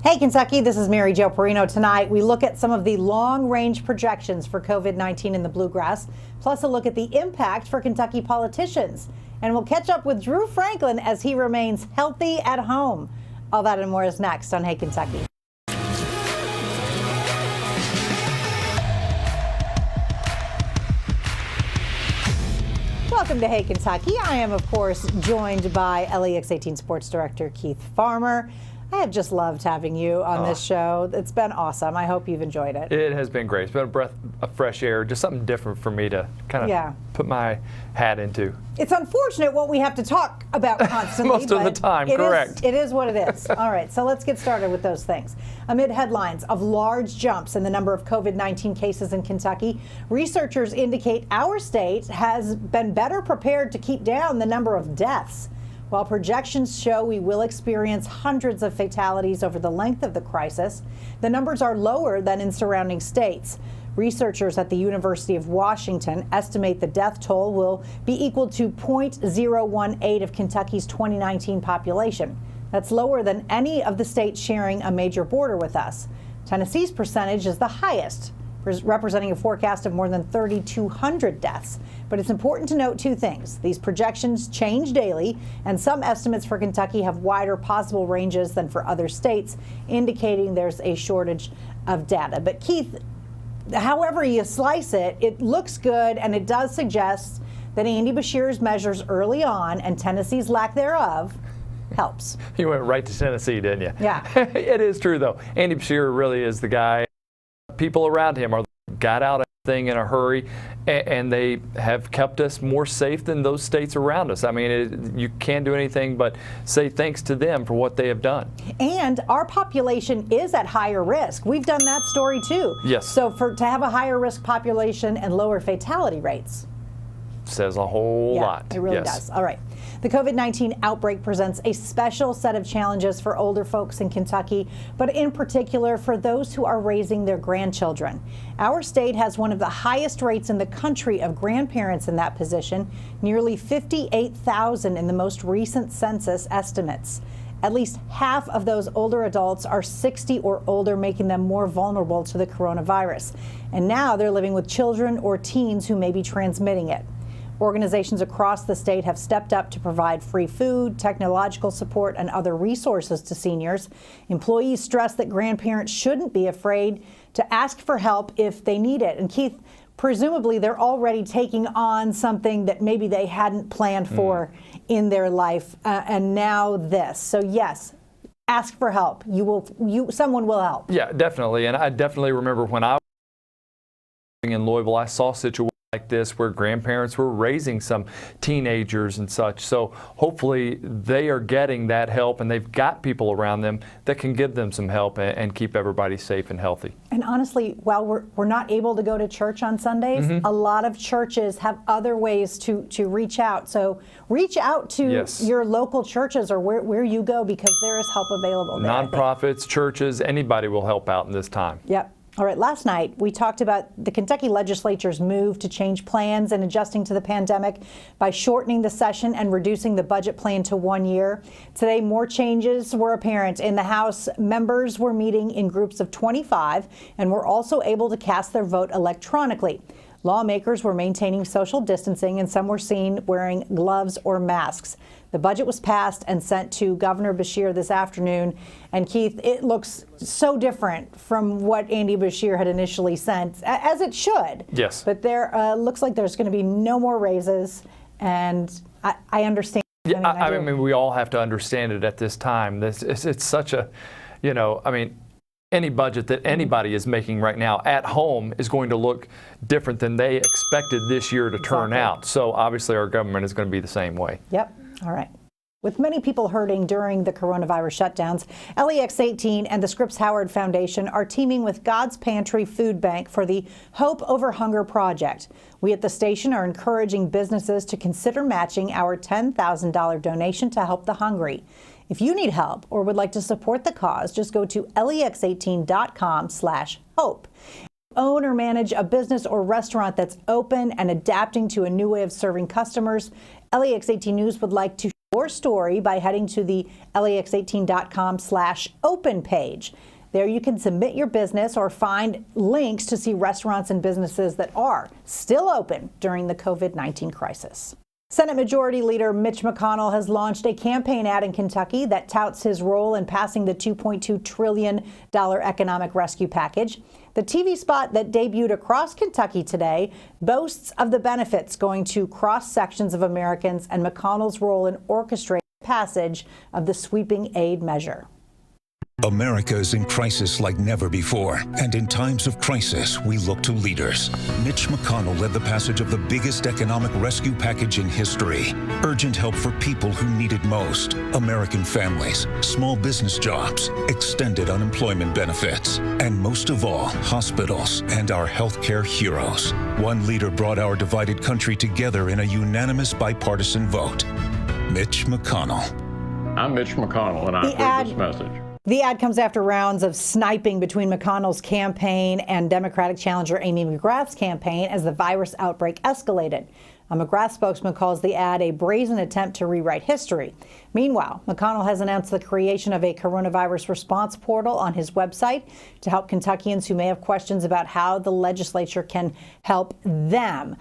Hey Kentucky, this is Mary Jo Perino. Tonight we look at some of the long-range projections for COVID-19 in the Bluegrass, plus a look at the impact for Kentucky politicians. And we'll catch up with Drew Franklin as he remains healthy at home. All that and more is next on Hey Kentucky. Welcome to Hey Kentucky. I am, of course, joined by LEX 18 Sports Director Keith Farmer. I have just loved having you on this show. It's been awesome. I hope you've enjoyed it. It has been great. It's been a breath of fresh air, just something different for me to kind of put my hat into. It's unfortunate what we have to talk about constantly. Most of the time, correct. It is what it is. All right, so let's get started with those things. Amid headlines of large jumps in the number of COVID-19 cases in Kentucky, researchers indicate our state has been better prepared to keep down the number of deaths. While projections show we will experience hundreds of fatalities over the length of the crisis, the numbers are lower than in surrounding states. Researchers at the University of Washington estimate the death toll will be equal to 0.018 of Kentucky's 2019 population. That's lower than any of the states sharing a major border with us. Tennessee's percentage is the highest, representing a forecast of more than 3,200 deaths. But it's important to note two things. These projections change daily, and some estimates for Kentucky have wider possible ranges than for other states, indicating there's a shortage of data. But Keith, however you slice it, it looks good, and it does suggest that Andy Beshear's measures early on and Tennessee's lack thereof helps. You went right to Tennessee, didn't you? Yeah. It is true, though. Andy Beshear really is the guy. People around him got out everything in a hurry, and they have kept us more safe than those states around us. I mean, you can't do anything but say thanks to them for what they have done. And our population is at higher risk. We've done that story too. Yes. So to have a higher risk population and lower fatality rates says a whole lot. It really does. All right. The COVID-19 outbreak presents a special set of challenges for older folks in Kentucky, but in particular for those who are raising their grandchildren. Our state has one of the highest rates in the country of grandparents in that position, nearly 58,000 in the most recent census estimates. At least half of those older adults are 60 or older, making them more vulnerable to the coronavirus. And now they're living with children or teens who may be transmitting it. Organizations across the state have stepped up to provide free food, technological support, and other resources to seniors. Employees stress that grandparents shouldn't be afraid to ask for help if they need it. And Keith, presumably they're already taking on something that maybe they hadn't planned for in their life, and now this. So yes, ask for help. Someone will help. Yeah, definitely. And I definitely remember when I was in Louisville, I saw situations like this where grandparents were raising some teenagers and such. So hopefully they are getting that help, and they've got people around them that can give them some help and keep everybody safe and healthy. And honestly, while we're not able to go to church on Sundays, a lot of churches have other ways to reach out. So reach out to your local churches or where you go, because there is help available there. Nonprofits, churches, anybody will help out in this time. Yep. All right, last night we talked about the Kentucky legislature's move to change plans and adjusting to the pandemic by shortening the session and reducing the budget plan to 1 year. Today, more changes were apparent. In the House, members were meeting in groups of 25 and were also able to cast their vote electronically. Lawmakers were maintaining social distancing, and some were seen wearing gloves or masks. The budget was passed and sent to Governor Beshear this afternoon. And Keith, it looks so different from what Andy Beshear had initially sent, as it should. Yes. But there looks like there's going to be no more raises, and I understand. Yeah, I mean, we all have to understand it at this time. It's such a, any budget that anybody is making right now at home is going to look different than they expected this year to turn out. So obviously our government is going to be the same way. Yep. All right. With many people hurting during the coronavirus shutdowns, LEX 18 and the Scripps Howard Foundation are teaming with God's Pantry Food Bank for the Hope Over Hunger project. We at the station are encouraging businesses to consider matching our $10,000 donation to help the hungry. If you need help or would like to support the cause, just go to lex18.com/hope. Own or manage a business or restaurant that's open and adapting to a new way of serving customers, LEX 18 News would like to share your your story by heading to the lax18.com/open page. There you can submit your business or find links to see restaurants and businesses that are still open during the COVID-19 crisis. Senate Majority Leader Mitch McConnell has launched a campaign ad in Kentucky that touts his role in passing the $2.2 trillion economic rescue package. The TV spot that debuted across Kentucky today boasts of the benefits going to cross sections of Americans and McConnell's role in orchestrating the passage of the sweeping aid measure. America is in crisis like never before, and in times of crisis, we look to leaders. Mitch McConnell led the passage of the biggest economic rescue package in history. Urgent help for people who need it most. American families, small business jobs, extended unemployment benefits, and most of all, hospitals and our healthcare heroes. One leader brought our divided country together in a unanimous bipartisan vote. Mitch McConnell. I'm Mitch McConnell, and I approve this message. The ad comes after rounds of sniping between McConnell's campaign and Democratic challenger Amy McGrath's campaign as the virus outbreak escalated. A McGrath spokesman calls the ad a brazen attempt to rewrite history. Meanwhile, McConnell has announced the creation of a coronavirus response portal on his website to help Kentuckians who may have questions about how the legislature can help them.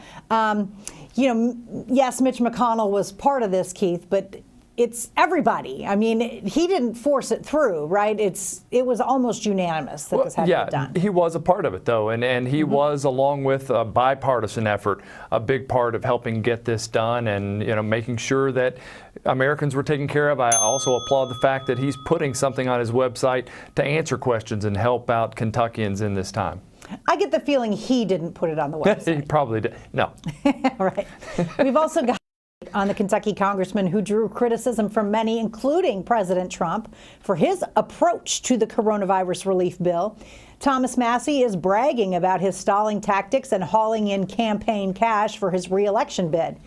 Yes, Mitch McConnell was part of this, Keith, but it's everybody. I mean, he didn't force it through, right? It was almost unanimous that this had to be done. He was a part of it, though, and he was, along with a bipartisan effort, a big part of helping get this done and making sure that Americans were taken care of. I also applaud the fact that he's putting something on his website to answer questions and help out Kentuckians in this time. I get the feeling he didn't put it on the website. He probably did. No. Right. We've also got on the Kentucky congressman who drew criticism from many, including President Trump, for his approach to the coronavirus relief bill. Thomas Massie is bragging about his stalling tactics and hauling in campaign cash for his re-election bid.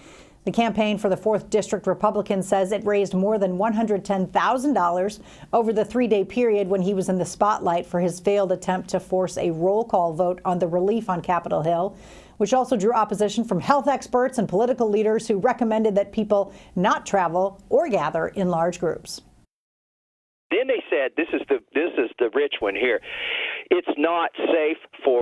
The campaign for the 4th District Republican says it raised more than $110,000 over the 3-day period when he was in the spotlight for his failed attempt to force a roll call vote on the relief on Capitol Hill, which also drew opposition from health experts and political leaders who recommended that people not travel or gather in large groups. Then they said, this is the rich one here. It's not safe for.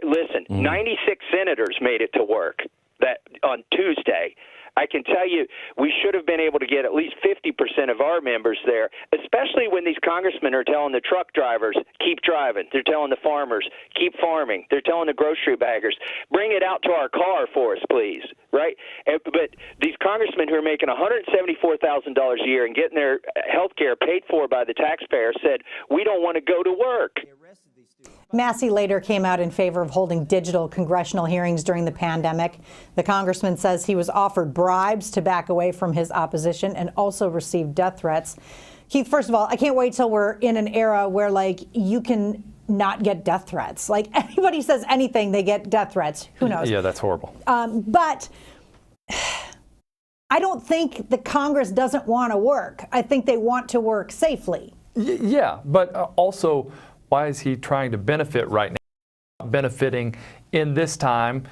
Listen, 96 senators made it to work that on Tuesday. I can tell you we should have been able to get at least 50% of our members there, especially when these congressmen are telling the truck drivers, keep driving. They're telling the farmers, keep farming. They're telling the grocery baggers, bring it out to our car for us, please, right? But these congressmen who are making $174,000 a year and getting their health care paid for by the taxpayer said, we don't want to go to work. Massie later came out in favor of holding digital congressional hearings during the pandemic. The congressman says he was offered bribes to back away from his opposition and also received death threats. Keith, first of all, I can't wait till we're in an era where, you can not get death threats. Anybody says anything, they get death threats. Who knows? Yeah, that's horrible. But I don't think the Congress doesn't want to work. I think they want to work safely. Yeah, but also, why is he trying to benefit right now? Benefiting in this time.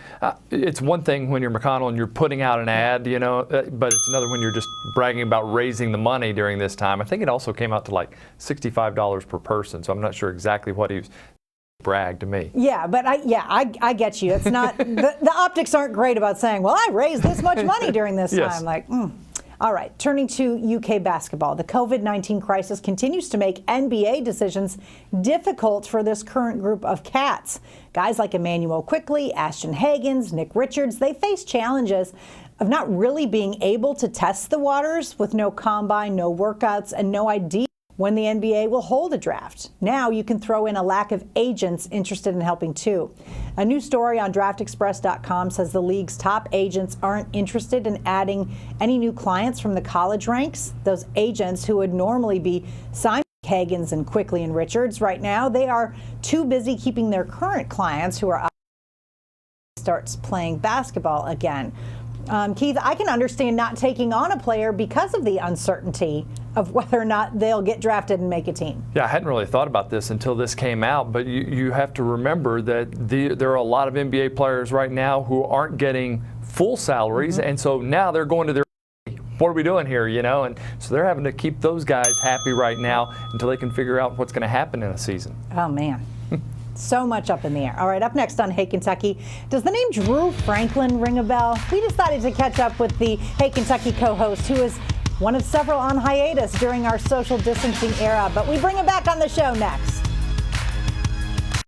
It's one thing when you're McConnell and you're putting out an ad, but it's another when you're just bragging about raising the money during this time. I think it also came out to $65 per person, so I'm not sure exactly what he was bragged to me. Yeah, but I get you. It's not the optics aren't great about saying, well, I raised this much money during this Yes. time. All right, turning to UK basketball. The COVID-19 crisis continues to make NBA decisions difficult for this current group of cats. Guys like Emmanuel Quickley, Ashton Hagans, Nick Richards, they face challenges of not really being able to test the waters with no combine, no workouts, and no idea when the NBA will hold a draft. Now you can throw in a lack of agents interested in helping too. A new story on draftexpress.com says the league's top agents aren't interested in adding any new clients from the college ranks. Those agents who would normally be Simon Hagans and Quickley and Richards right now, they are too busy keeping their current clients who are starts playing basketball again. Keith, I can understand not taking on a player because of the uncertainty of whether or not they'll get drafted and make a team. Yeah, I hadn't really thought about this until this came out, but you have to remember that there are a lot of NBA players right now who aren't getting full salaries, and so now they're going to their what are we doing here, you know? And so they're having to keep those guys happy right now until they can figure out what's going to happen in a season. Oh, man. So much up in the air. All right, up next on Hey Kentucky, does the name Drew Franklin ring a bell? We decided to catch up with the Hey Kentucky co-host, who is one of several on hiatus during our social distancing era, but we bring him back on the show next.